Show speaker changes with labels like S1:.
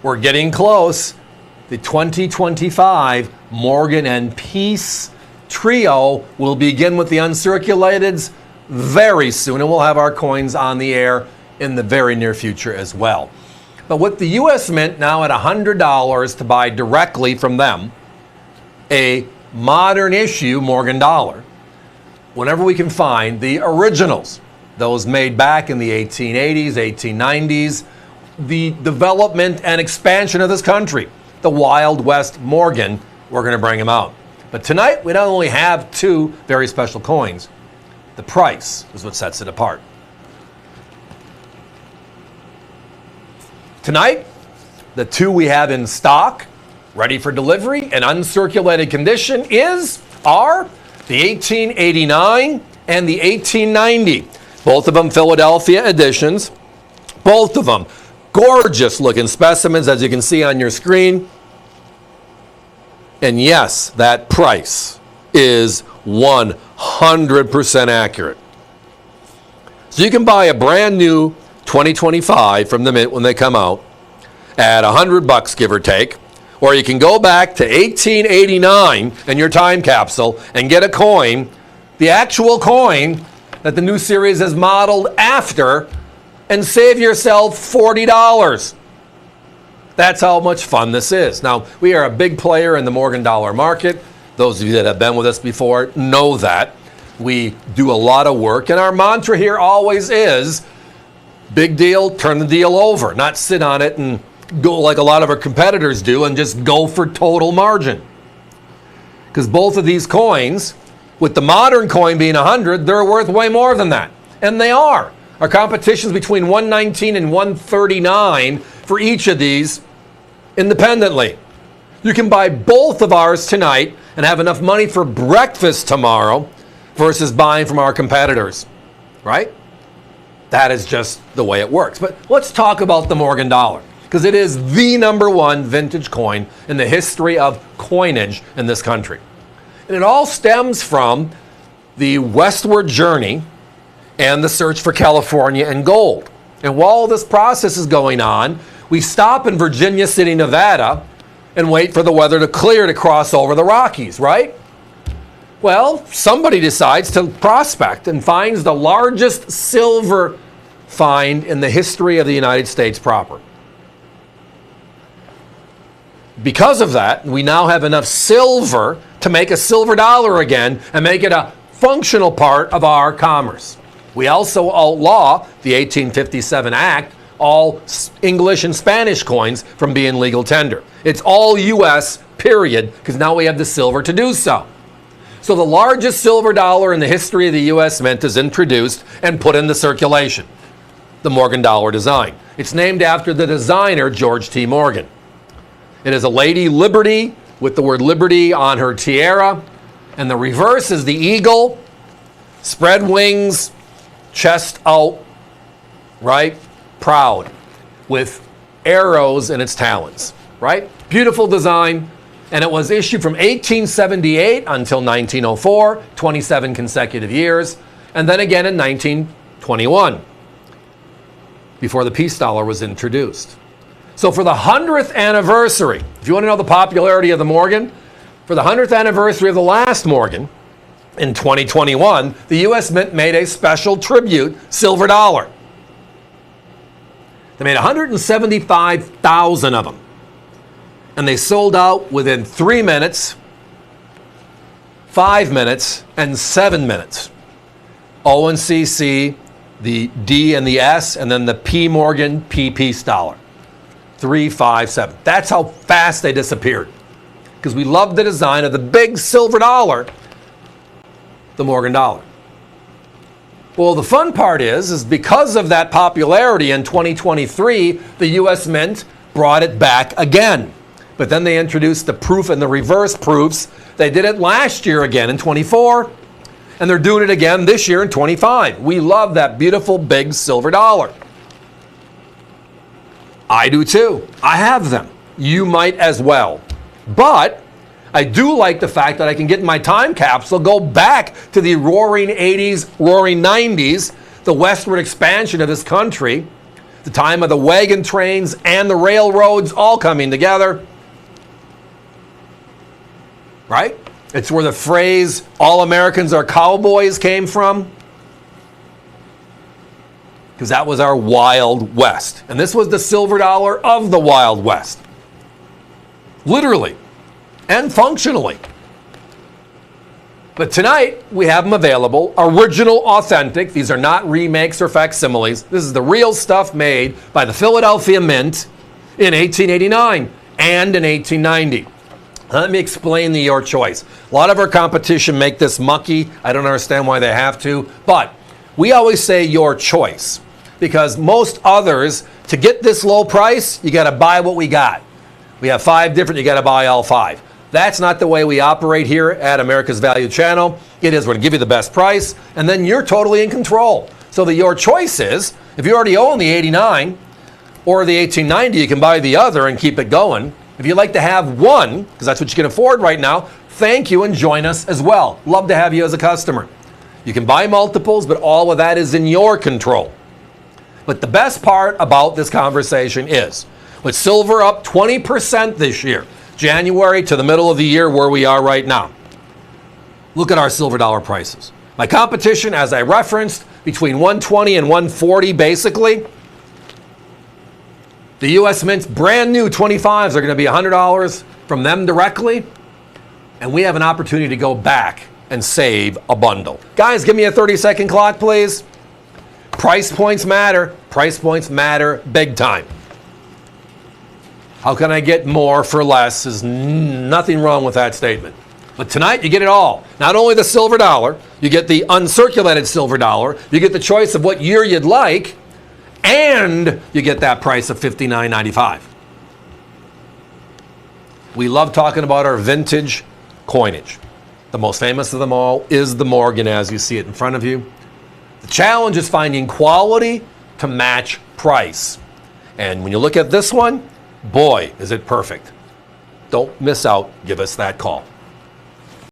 S1: We're getting close. The 2025 Morgan and Peace trio will begin with the uncirculateds very soon, and we'll have our coins on the air in the very near future as well. But with the U.S. Mint now at $100 to buy directly from them, a modern issue Morgan dollar, whenever we can find the originals, those made back in the 1880s, 1890s, the development and expansion of this country, the Wild West Morgan, we're going to bring them out. But tonight, we not only have two very special coins, the price is what sets it apart. Tonight, the two we have in stock, ready for delivery, in uncirculated condition are the 1889 and the 1890. Both of them Philadelphia editions. Both of them gorgeous looking specimens, as you can see on your screen. And yes, that price is 100% accurate. So you can buy a brand new 2025 from the Mint when they come out at $100, give or take. Or you can go back to 1889 in your time capsule and get a coin, the actual coin that the new series is modeled after, and save yourself $40. That's how much fun this is. Now, we are a big player in the Morgan dollar market. Those of you that have been with us before know that. We do a lot of work, and our mantra here always is, big deal, turn the deal over, not sit on it and go like a lot of our competitors do and just go for total margin. Because both of these coins, with the modern coin being 100, they're worth way more than that. And they are. Our competition's between 119 and 139 for each of these independently. You can buy both of ours tonight and have enough money for breakfast tomorrow versus buying from our competitors, right? That is just the way it works. But let's talk about the Morgan dollar, because it is the #1 vintage coin in the history of coinage in this country. And it all stems from the westward journey and the search for California and gold. And while this process is going on, we stop in Virginia City, Nevada, and wait for the weather to clear to cross over the Rockies, right? Well, somebody decides to prospect and finds the largest silver find in the history of the United States proper. Because of that, we now have enough silver to make a silver dollar again and make it a functional part of our commerce. We also outlaw the 1857 Act, all English and Spanish coins from being legal tender. It's all U.S., period, because now we have the silver to do so. So the largest silver dollar in the history of the U.S. Mint is introduced and put into circulation, the Morgan dollar design. It's named after the designer, George T. Morgan. It is a Lady Liberty with the word liberty on her tiara, and the reverse is the eagle, spread wings, chest out, right? Proud, with arrows in its talons, right? Beautiful design, and it was issued from 1878 until 1904, 27 consecutive years, and then again in 1921, before the peace dollar was introduced. So for the 100th anniversary, if you want to know the popularity of the Morgan, for the 100th anniversary of the last Morgan, in 2021, the U.S. Mint made a special tribute silver dollar. They made 175,000 of them. And they sold out within 3 minutes, 5 minutes, and 7 minutes. O and CC, the D and the S, and then the P Morgan P Peace dollar. 3, 5, 7. That's how fast they disappeared. Because we love the design of the big silver dollar, the Morgan dollar. Well, the fun part is because of that popularity in 2023, the U.S. Mint brought it back again. But then they introduced the proof and the reverse proofs. They did it last year again in 24, and they're doing it again this year in 25. We love that beautiful big silver dollar. I do too. I have them. You might as well. But I do like the fact that I can get in my time capsule, go back to the roaring 80s, roaring 90s, the westward expansion of this country, the time of the wagon trains and the railroads all coming together. Right? It's where the phrase, all Americans are cowboys, came from. Because that was our Wild West. And this was the silver dollar of the Wild West. Literally and functionally. But tonight, we have them available. Original, authentic. These are not remakes or facsimiles. This is the real stuff made by the Philadelphia Mint in 1889 and in 1890. Let me explain the Your Choice. A lot of our competition make this mucky. I don't understand why they have to. But we always say Your Choice. Because most others, to get this low price, you got to buy what we got. We have 5 different, you got to buy all 5. That's not the way we operate here at America's Value Channel. It is, we're going to give you the best price, and then you're totally in control. So Your Choice is, if you already own the 89 or the 1890, you can buy the other and keep it going. If you'd like to have one, because that's what you can afford right now, thank you and join us as well. Love to have you as a customer. You can buy multiples, but all of that is in your control. But the best part about this conversation is, with silver up 20% this year, January to the middle of the year where we are right now. Look at our silver dollar prices. My competition, as I referenced, between 120 and 140 basically. The U.S. Mint's brand new 25s are going to be $100 from them directly. And we have an opportunity to go back and save a bundle. Guys, give me a 30-second clock, please. Price points matter. Price points matter big time. How can I get more for less? There's nothing wrong with that statement. But tonight, you get it all. Not only the silver dollar, you get the uncirculated silver dollar, you get the choice of what year you'd like, and you get that price of $59.95. We love talking about our vintage coinage. The most famous of them all is the Morgan, as you see it in front of you. The challenge is finding quality to match price. And when you look at this one, boy, is it perfect. Don't miss out. Give us that call.